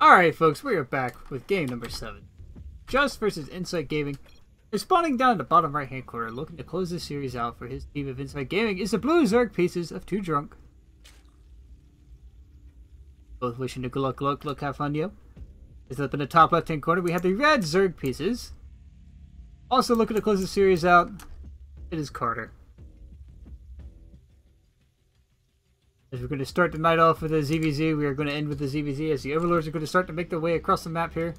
Alright folks, we are back with game number 7. Just versus Insight Gaming. And spawning down in the bottom right hand corner, looking to close this series out for his team of Insight Gaming is the blue Zerg pieces of TwoDrunk. Both wishing to good luck, have fun, yo. Is up in the top left hand corner, we have the red Zerg pieces. Also looking to close the series out, it is Carter. As we're going to start the night off with a ZVZ, we are going to end with the ZVZ as the Overlords are going to start to make their way across the map here.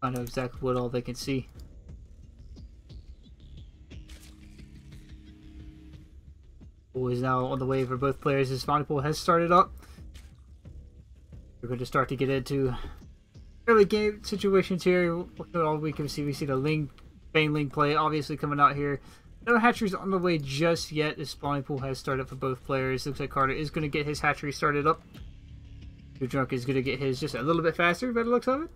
I know exactly what all they can see. Pool is now on the way for both players as Spawning Pool has started up. We're going to start to get into early game situations here. All we can see, we see the Bane Ling play obviously coming out here. No hatcheries on the way just yet. The Spawning Pool has started for both players. Looks like Carter is going to get his hatchery started up. TwoDrunk is going to get his just a little bit faster by the looks of it.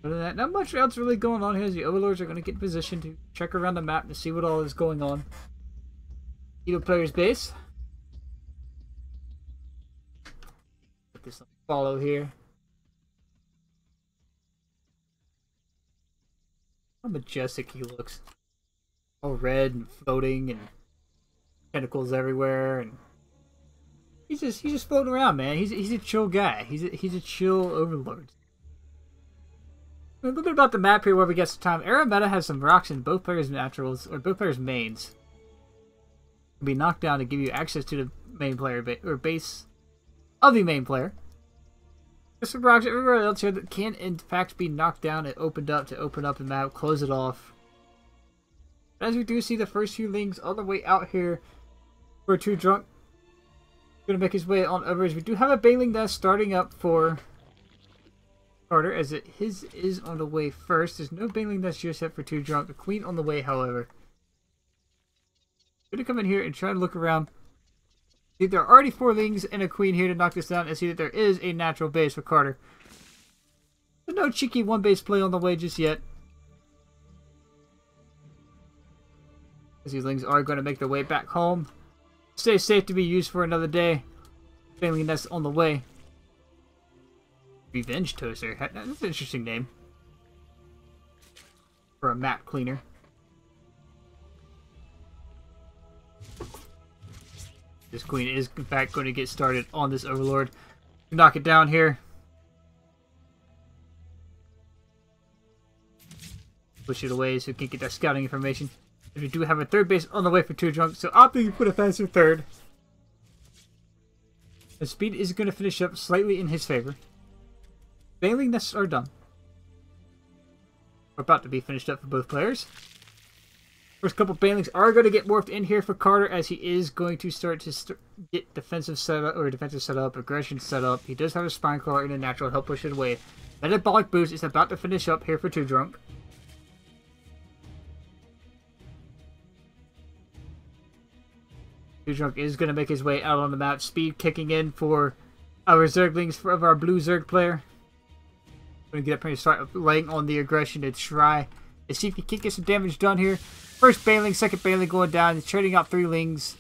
Other than that, not much else really going on here as the Overlords are going to get in position to check around the map to see what all is going on. Eagle player's base. Put this on follow here. How majestic he looks. All red and floating and tentacles everywhere, and he's just floating around, man. He's a chill guy. He's a chill Overlord. A little bit about the map here where we get some time. Arameta has some rocks in both players' naturals, or both players' mains. Can be knocked down to give you access to the main player or base of the main player. There's some rocks everywhere else here that can in fact be knocked down and opened up to open up the map, close it off. But as we do see the first few lings all the way out here for TwoDrunk. Going to make his way on over. We do have a Baneling that's starting up for Carter, as his is on the way first. There's no Baneling that's just yet for TwoDrunk. The Queen on the way, however. Going to come in here and try to look around. See, there are already 4 lings and a Queen here to knock this down, and see that there is a natural base for Carter. There's no cheeky 1-base play on the way just yet. As these lings are going to make their way back home. Stay safe to be used for another day. Baneling that's on the way. Revenge Toaster. That's an interesting name for a map cleaner. This Queen is in fact going to get started on this Overlord. Knock it down here. Push it away so we can get that scouting information. And we do have a 3rd base on the way for TwoDrunk, so opting to put a faster 3rd. The speed is going to finish up slightly in his favor. Baneling nests are done. We're about to be finished up for both players. First couple Banelings are going to get morphed in here for Carter, as he is going to start to get defensive setup, aggression setup. He does have a Spinecrawler in a natural to help push it away. Metabolic Boost is about to finish up here for TwoDrunk. TwoDrunk is going to make his way out on the map. Speed kicking in for our Zerglings, of our blue Zerg player. Going to get up here and start laying on the aggression to try to see if he can get some damage done here. First Baneling, second Baneling going down. He's trading out 3 lings.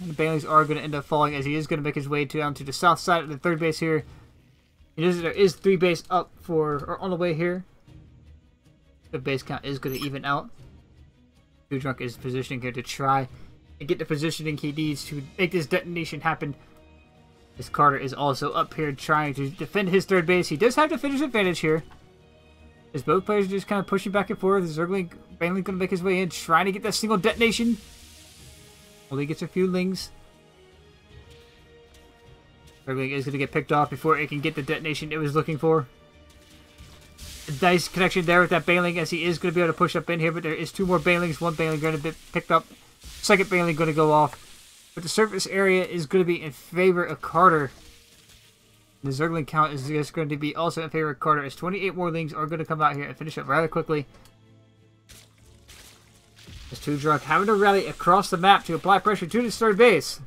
And the Banelings are going to end up falling, as he is going to make his way down to the south side of the 3rd base here. There is 3 base up or on the way here. The base count is going to even out. TwoDrunk is positioning here to try and get the positioning he needs to make this detonation happen. As Carter is also up here trying to defend his 3rd base. He does have the finish advantage here, as both players are just kind of pushing back and forth. The Zergling Baneling going to make his way in, trying to get that single detonation. Only gets a few lings. Zergling is going to get picked off before it can get the detonation it was looking for. A nice connection there with that Baneling, as he is going to be able to push up in here, but there is 2 more Banelings. 1 Baneling going to be picked up. Second Baneling going to go off. But the surface area is going to be in favor of Carter. The Zergling count is just going to be also in favor of Carter, as 28 more lings are going to come out here and finish up rather quickly. As TwoDrunk having to rally across the map to apply pressure to his 3rd base.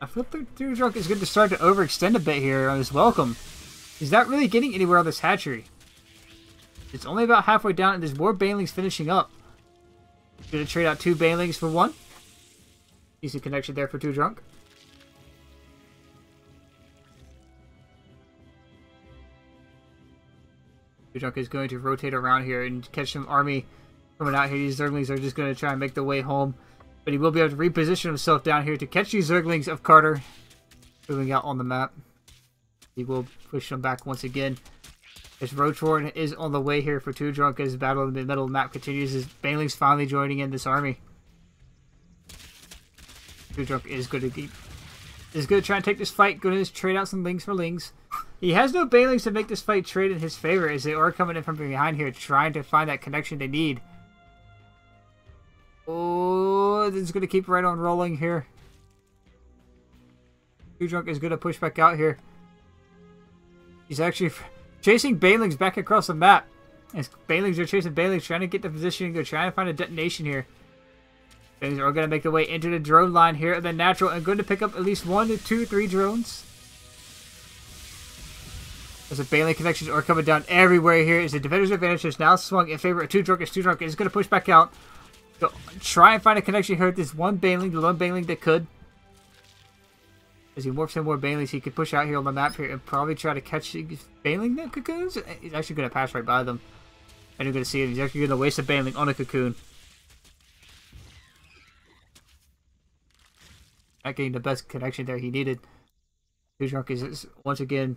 I feel like TwoDrunk is going to start to overextend a bit here on his welcome. He's not really getting anywhere on this hatchery. It's only about halfway down, and there's more banelings finishing up. Gonna trade out 2 banelings for 1. Decent connection there for TwoDrunk. TwoDrunk is going to rotate around here and catch some army coming out here. These Zerglings are just going to try and make their way home. But he will be able to reposition himself down here to catch these Zerglings of Carter. Moving out on the map. He will push them back once again. As Roachhorn is on the way here for TwoDrunk as the battle in the middle of the map continues. As banelings finally joining in this army. TwoDrunk is going to try and take this fight. Going to trade out some lings for lings. He has no banelings to make this fight trade in his favor as they are coming in from behind here trying to find that connection they need. Oh, this is going to keep right on rolling here. TwoDrunk is going to push back out here. He's actually chasing banelings back across the map. As banelings are chasing banelings, trying to get the positioning. They're trying to find a detonation here. Banelings are going to make their way into the drone line here at the natural and going to pick up at least 1 to 2, 3 drones. As the baneling connections are coming down everywhere here. As the defender's advantage is now swung in favor of TwoDrunk. As TwoDrunk is going to push back out. So try and find a connection here with this one baneling, the one baneling that could. As he morphs in more banelings, he could push out here on the map here and probably try to catch baneling that cocoons. He's actually going to pass right by them. And you're going to see it. He's actually going to waste a baneling on a cocoon. Not getting the best connection there he needed. TwoDrunk is once again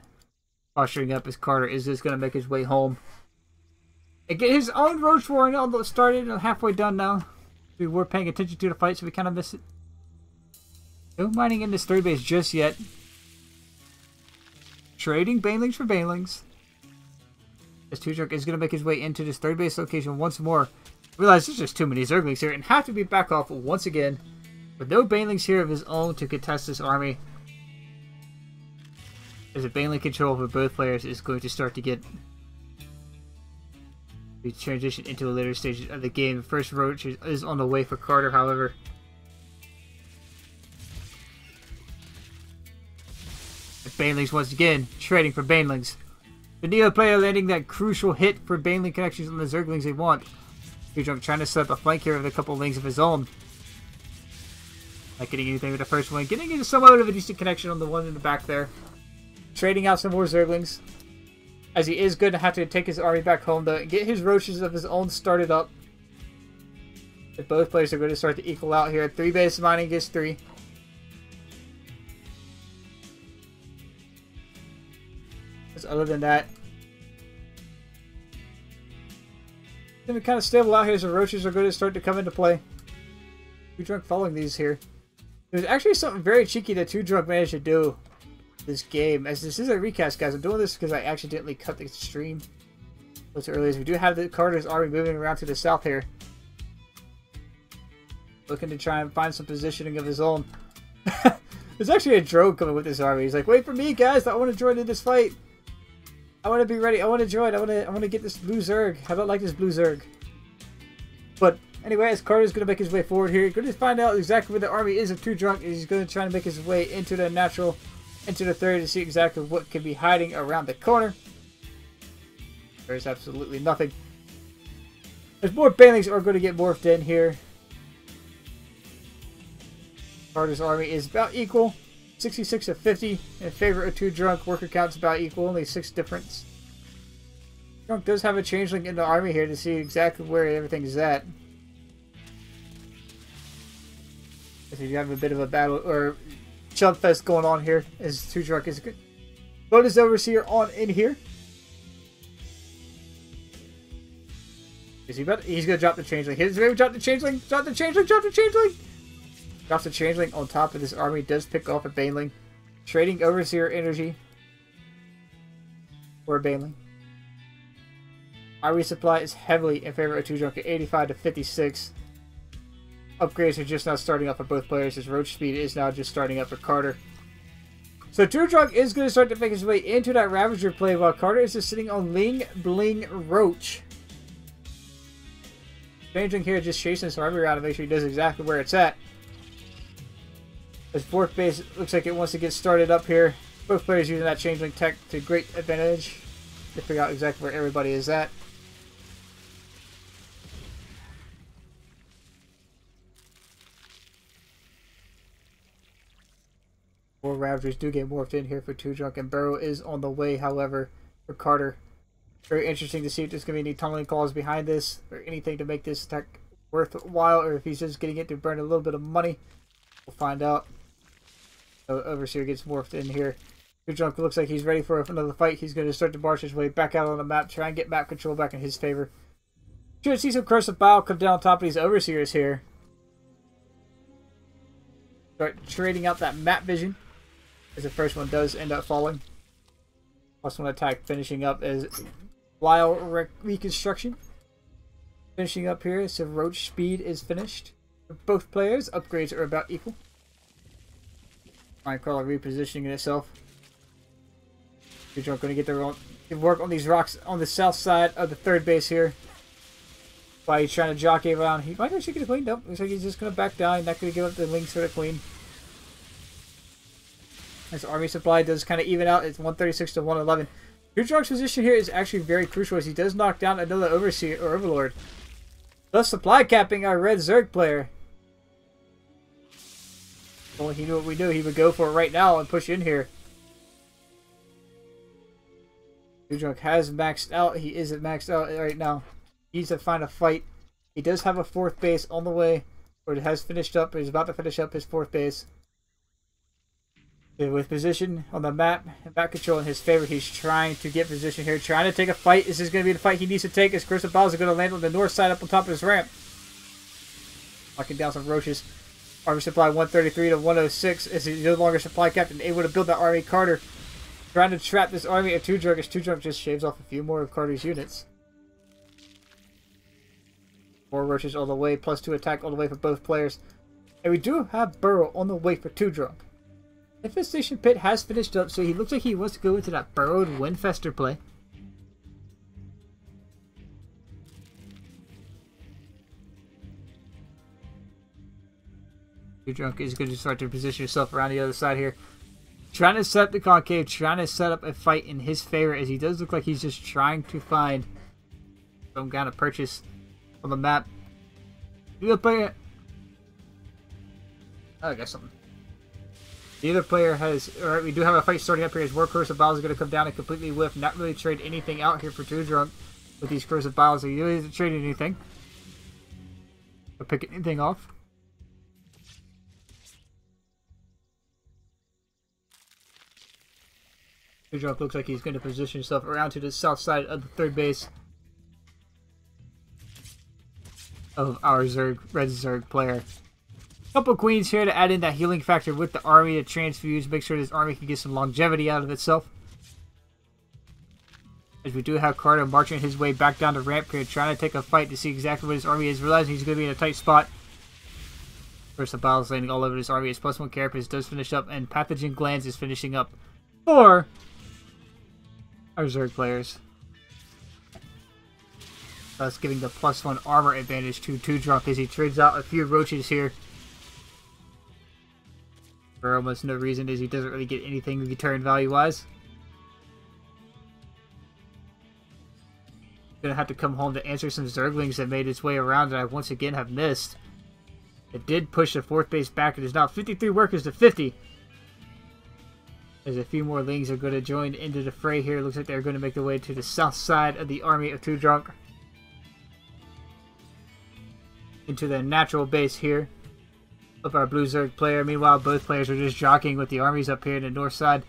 posturing up as Carter is just going to make his way home. And get his own Roach Warren, although started and halfway done now. We were paying attention to the fight, so we kind of missed it. No mining in this third base just yet. Trading banelings for banelings. As TwoDrunk is going to make his way into this third base location once more. Realize there's just too many Zerglings here and have to be back off once again. With no banelings here of his own to contest this army. As the baneling control for both players is going to start to get... We transition into the later stages of the game. The first Roach is on the way for Carter, however. The banelings once again trading for banelings. The Neo player landing that crucial hit for baneling connections on the Zerglings they want. TwoDrunk trying to set up a flank here with a couple lings of his own. Not getting anything with the first one. Getting into somewhat of a decent connection on the one in the back there. Trading out some more Zerglings. As he is going to have to take his army back home though and get his Roaches of his own started up. If both players are going to start to equal out here. 3 base mining gets 3. Other than that, it's going to be kind of stable out here as the Roaches are going to start to come into play. TwoDrunk following these here. There's actually something very cheeky that TwoDrunk managed to do this game. As this is a recast, guys. I'm doing this because I accidentally cut the stream much earlier. As we do have the Carter's army moving around to the south here. Looking to try and find some positioning of his own. There's actually a drone coming with this army. He's like, wait for me, guys. I want to join in this fight. I want to be ready. I want to join. I want to get this blue Zerg. I don't like this blue Zerg. But anyway, as Carter's going to make his way forward here, going to find out exactly where the army is of TwoDrunk. He's going to try to make his way into the natural, into the third to see exactly what could be hiding around the corner. There's absolutely nothing. There's more banelings are going to get morphed in here. Carter's army is about equal. 66 to 50 in favor of TwoDrunk. Worker count's about equal, only 6 difference. TwoDrunk does have a changeling in the army here to see exactly where everything is at. If you have a bit of a battle or chub fest going on here, as TwoDrunk is good. Bonus Overseer on in here. Is he about? He's gonna drop the changeling. He's gonna drop the changeling. Drop the changeling. Drop the changeling. Drops the changeling on top of this army. Does pick off a baneling. Trading Overseer energy for a baneling. Our resupply is heavily in favor of TwoDrunk at 85 to 56. Upgrades are just now starting up for both players. His Roach speed is now just starting up for Carter. So TwoDrunk is going to start to make his way into that Ravager play while Carter is just sitting on Ling Bling Roach. Changeling here just chasing this army around to make sure he knows exactly where it's at. His fourth base looks like it wants to get started up here. Both players using that Changeling tech to great advantage to figure out exactly where everybody is at. More Raptors do get morphed in here for TwoDrunk, and Burrow is on the way, however, for Carter. Very interesting to see if there's going to be any tunneling calls behind this, or anything to make this attack worthwhile, or if he's just getting it to burn a little bit of money. We'll find out. So Overseer gets morphed in here. TwoDrunk looks like he's ready for another fight. He's going to start to march his way back out on the map, try and get map control back in his favor. Should see some Curse of Bile come down on top of these Overseers here. Start trading out that map vision, as the first one does end up falling. Plus one attack finishing up as Lyle Reconstruction. Finishing up here, so Roach Speed is finished. For both players, upgrades are about equal. Minecrawler repositioning itself. TwoDrunk going to get their own work on these rocks on the south side of the third base here. While he's trying to jockey around, he might actually get a queen. Nope, looks like he's just going to back down. He's not going to give up the links for the queen. His army supply does kind of even out. It's 136 to 111. TwoDrunk's position here is actually very crucial as he does knock down another Overseer or Overlord, thus supply capping our red Zerg player. Well, he knew what we knew. He would go for it right now and push in here. TwoDrunk has maxed out. He isn't maxed out right now. He needs to find a fight. He does have a fourth base on the way, or it has finished up. He's about to finish up his fourth base. With position on the map and back control in his favor, he's trying to get position here, trying to take a fight. This is going to be the fight he needs to take, as Curse of Bile is going to land on the north side up on top of his ramp. Knocking down some roaches. Army supply 133 to 106 as he's no longer supply captain, able to build that army. Carter trying to trap this army of TwoDrunk as TwoDrunk just shaves off a few more of Carter's units. More roaches all the way, plus 2 attack all the way for both players. And we do have Burrow on the way for TwoDrunk. Infestation Pit has finished up, so he looks like he wants to go into that Burrowed Windfester play. TwoDrunk is going to start to position himself around the other side here. Trying to set up the concave, trying to set up a fight in his favor, as he does look like he's just trying to find some kind of purchase on the map. The other player... Oh, I got something. The other player has... Alright, we do have a fight starting up here as more Curse of Bile is going to come down and completely whiff. Not really trade anything out here for TwoDrunk with these Curse of Bile, so he really isn't trading anything. Or pick anything off. TwoDrunk looks like he's going to position himself around to the south side of the third base of our red Zerg player. Couple queens here to add in that healing factor with the army to transfuse, make sure this army can get some longevity out of itself. As we do have Carter marching his way back down the ramp here, trying to take a fight to see exactly what his army is, realizing he's going to be in a tight spot. First, the Bile is landing all over this army. His +1 carapace does finish up, and Pathogen Glands is finishing up for our Zerg players. Thus giving the +1 armor advantage to TwoDrunk as he trades out a few roaches here. For almost no reason, as he doesn't really get anything return value-wise. Gonna have to come home to answer some Zerglings that made its way around that I once again have missed. It did push the fourth base back. It is now 53 workers to 50. As a few more Lings are going to join into the fray here. Looks like they're going to make their way to the south side of the army of TwoDrunk. Into the natural base here of our blue Zerg player. Meanwhile, both players are just jockeying with the armies up here in the north side.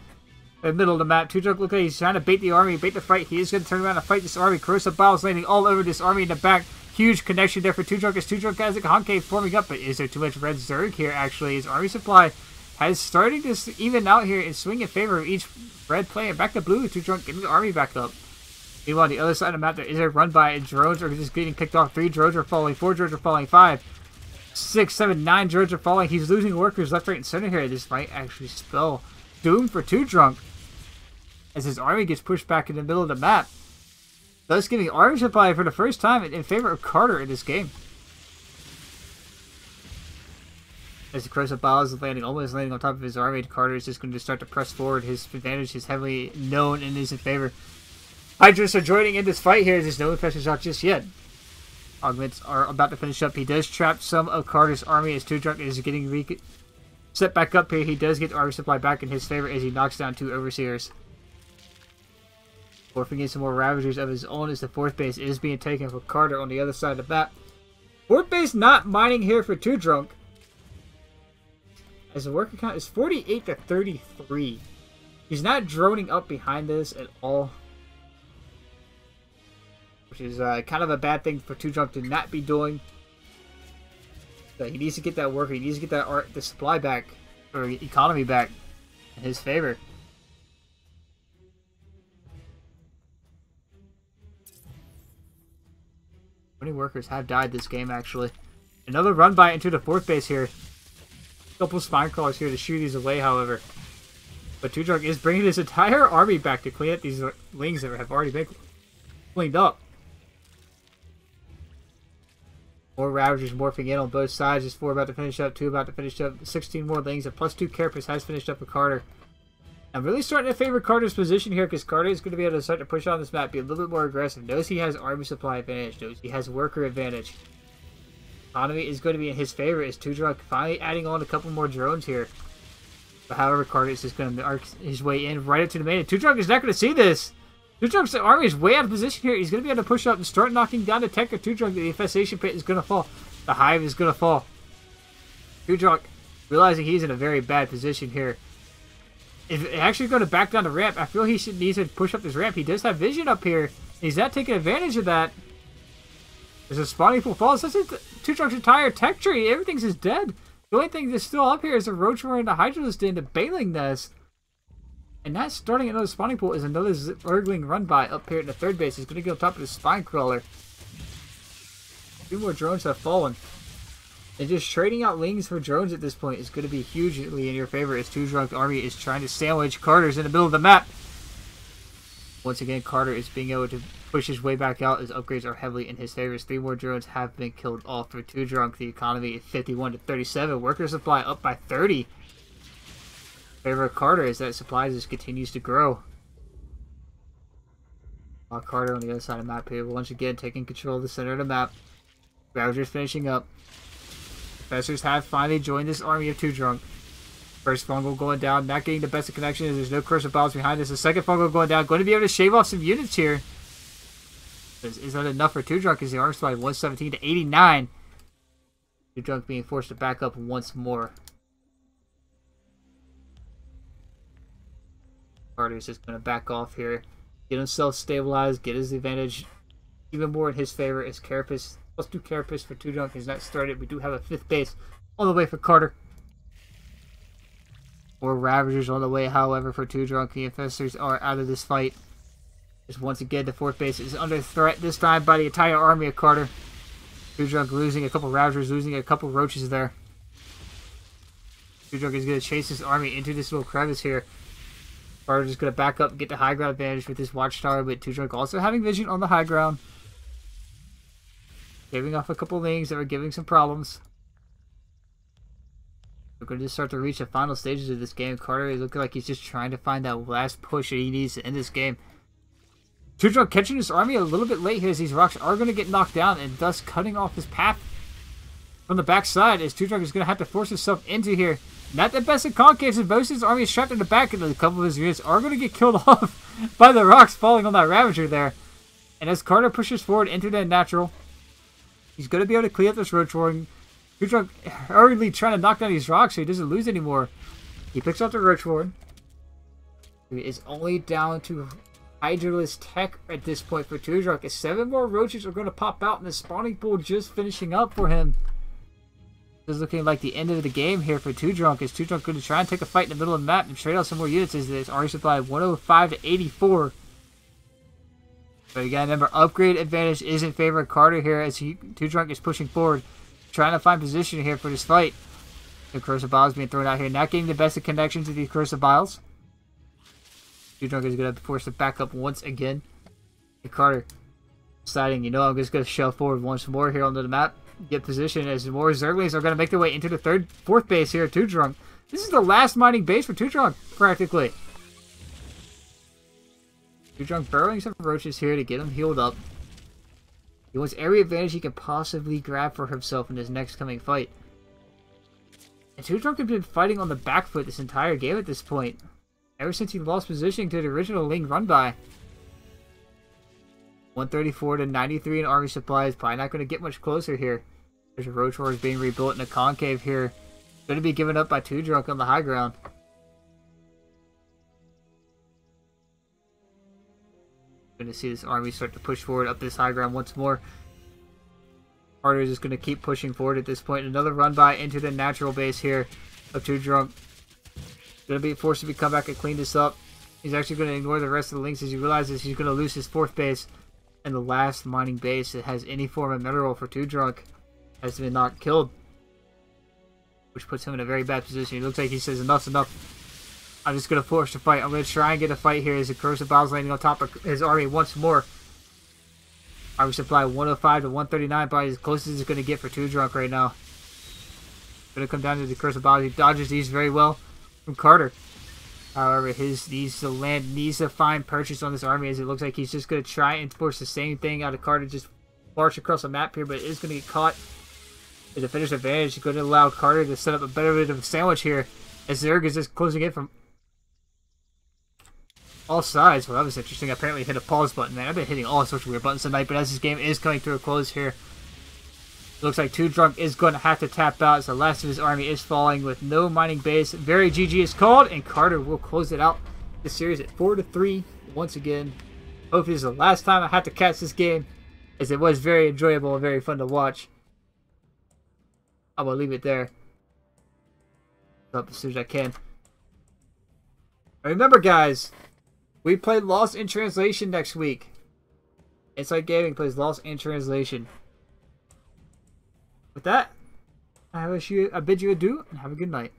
In the middle of the map, TwoDrunk looks like he's trying to bait the army, bait the fight. He is going to turn around and fight this army. Curse of Bile is landing all over this army in the back. Huge connection there for TwoDrunk as TwoDrunk has a concave forming up. But is there too much red Zerg here, actually? His army supply has started to even out here and swing in favor of each red player. Back to blue, TwoDrunk getting the army back up. Meanwhile, on the other side of the map, there is a run by drones are just getting picked off. 3 drones are falling, 4 drones are falling, 5, 6, 7, 9 drones are falling. He's losing workers left, right, and center here. This might actually spell doom for TwoDrunk as his army gets pushed back in the middle of the map. Thus giving army supply for the first time in favor of Carter in this game. As the Curse of Bile is almost landing on top of his army, Carter is just going to start to press forward. His advantage is heavily known and is in favor. Hydras are joining in this fight here. There's no infections out just yet. Augments are about to finish up. He does trap some of Carter's army as TwoDrunk is getting set back up here. He does get the army supply back in his favor as he knocks down 2 Overseers. Morphing in some more Ravagers of his own as the 4th base is being taken for Carter on the other side of the map. 4th base not mining here for TwoDrunk, as the worker count is 48 to 33. He's not droning up behind this at all, which is kind of a bad thing for TwoDrunk to not be doing. So he needs to get that worker. He needs to get the supply back, or economy back, in his favor. Many workers have died this game, actually. Another run by into the 4th base here. A couple spine crawlers here to shoot these away, however. But TwoDrunk is bringing his entire army back to clean up these lings that have already been cleaned up. More Ravagers morphing in on both sides. Just 4 about to finish up, 2 about to finish up. 16 more lings. A +2 Carapace has finished up with Carter. I'm really starting to favor Carter's position here because Carter is going to be able to start to push on this map, be a little bit more aggressive. Knows he has army supply advantage. Knows he has worker advantage. Economy is going to be in his favor as TwoDrunk finally adding on a couple more drones here. But however, Carter is just going to arc his way in right up to the main. TwoDrunk is not going to see this. TwoDrunk's army is way out of position here. He's going to be able to push up and start knocking down the tech of TwoDrunk. The infestation pit is going to fall. The hive is going to fall. TwoDrunk realizing he's in a very bad position here. If actually going to back down the ramp, I feel he needs to push up this ramp. He does have vision up here. He's not taking advantage of that. There's a spawning pool falls. This is TwoDrunk's entire tech tree. Everything's just dead. The only thing that's still up here is a roach and the hydralisk in the bailing nest. And not starting another spawning pool is another Zergling run by up here at the 3rd base. He's going to get on top of the spine crawler. 2 more drones have fallen. And just trading out lings for drones at this point is going to be hugely in your favor as TwoDrunk army is trying to sandwich Carter's in the middle of the map. Once again, Carter is being able to push his way back out as upgrades are heavily in his favor. 3 more drones have been killed off for TwoDrunk. The economy is 51 to 37. Worker supply up by 30. Favor of Carter as that supply just continues to grow. While Carter on the other side of the map here, once again taking control of the center of the map. Ravagers finishing up. Professors have finally joined this army of TwoDrunk. First fungal going down, not getting the best of connections. There's no curse of battles behind us. The second fungal going down, going to be able to shave off some units here. Is that enough for TwoDrunk as the arm supply 117 to 89. TwoDrunk being forced to back up once more. Carter's just going to back off here, get himself stabilized, get his advantage even more in his favor as Carapace. +2 Carapace for TwoDrunk is not started. We do have a 5th base on the way for Carter. More Ravagers on the way, however, for TwoDrunk. The Infestors are out of this fight. Just once again, the 4th base is under threat this time by the entire army of Carter. TwoDrunk losing a couple Ravagers, losing a couple Roaches there. TwoDrunk is going to chase this army into this little crevice here. Carter just going to back up and get the high ground advantage with this Watchtower, but TwoDrunk also having vision on the high ground. Shaving off a couple lings that were giving some problems. We're going to start to reach the final stages of this game. Carter is looking like he's just trying to find that last push that he needs to end this game. TwoDrunk catching his army a little bit late here as these rocks are going to get knocked down and thus cutting off his path from the backside as TwoDrunk is going to have to force himself into here. Not the best of concaves and most of his army is trapped in the back and a couple of his units are going to get killed off by the rocks falling on that Ravager there. And as Carter pushes forward into that natural, he's going to be able to clean up this roach warring. TwoDrunk hurriedly trying to knock down these rocks so he doesn't lose anymore. He picks up the roach warren. He is only down to Hydralisk tech at this point for TwoDrunk. As 7 more roaches are going to pop out and the spawning pool just finishing up for him. This is looking like the end of the game here for TwoDrunk. Is TwoDrunk going to try and take a fight in the middle of the map and trade out some more units as this army supply 105 to 84. But you gotta remember, upgrade advantage is in favor of Carter here as TwoDrunk is pushing forward, trying to find position here for this fight. The Curse of Biles being thrown out here, not getting the best of connections to these Curse of Biles. TwoDrunk is going to be forced to back up once again. And Carter deciding, you know, I'm just going to shove forward once more here onto the map. Get position as more Zerglings are going to make their way into the 4th base here at TwoDrunk. This is the last mining base for TwoDrunk, practically. TwoDrunk burrowing some roaches here to get him healed up. He wants every advantage he can possibly grab for himself in his next coming fight. And TwoDrunk has been fighting on the back foot this entire game at this point. Ever since he lost positioning to the original Ling run-by. 134 to 93 in army supplies. Probably not going to get much closer here. There's a Roach Horror being rebuilt in a concave here. Going to be given up by TwoDrunk on the high ground. Going to see this army start to push forward up this high ground once more. Carter is just going to keep pushing forward at this point. Another run by into the natural base here of TwoDrunk. Going to be forced to come back and clean this up. He's actually going to ignore the rest of the links as he realizes he's going to lose his 4th base. And the last mining base that has any form of mineral for TwoDrunk has been not killed. Which puts him in a very bad position. He looks like he says, enough's enough. I'm just going to force the fight. I'm going to try and get a fight here as the Corrosive Bombs landing on top of his army once more. Army supply 105 to 139, probably as close as it's going to get for TwoDrunk right now. Going to come down to the Corrosive Bombs. He dodges these very well from Carter. However, his needs to find purchase on this army as it looks like he's just going to try and force the same thing out of Carter. Just march across the map here, but it is going to get caught. The defender's advantage is going to allow Carter to set up a better bit of a sandwich here as Zerg is just closing in from all sides. Well, that was interesting. I apparently hit a pause button, man. I've been hitting all sorts of weird buttons tonight, but as this game is coming to a close here, it looks like TwoDrunk is going to have to tap out as the last of his army is falling with no mining base. Very GG is called, and Carter will close it out this series at 4-3 once again. Hopefully this is the last time I have to catch this game, as it was very enjoyable and very fun to watch. I'm going to leave it there. Up as soon as I can. Remember, guys, we play Lost in Translation next week. Inside Gaming plays Lost in Translation. With that, I bid you adieu and have a good night.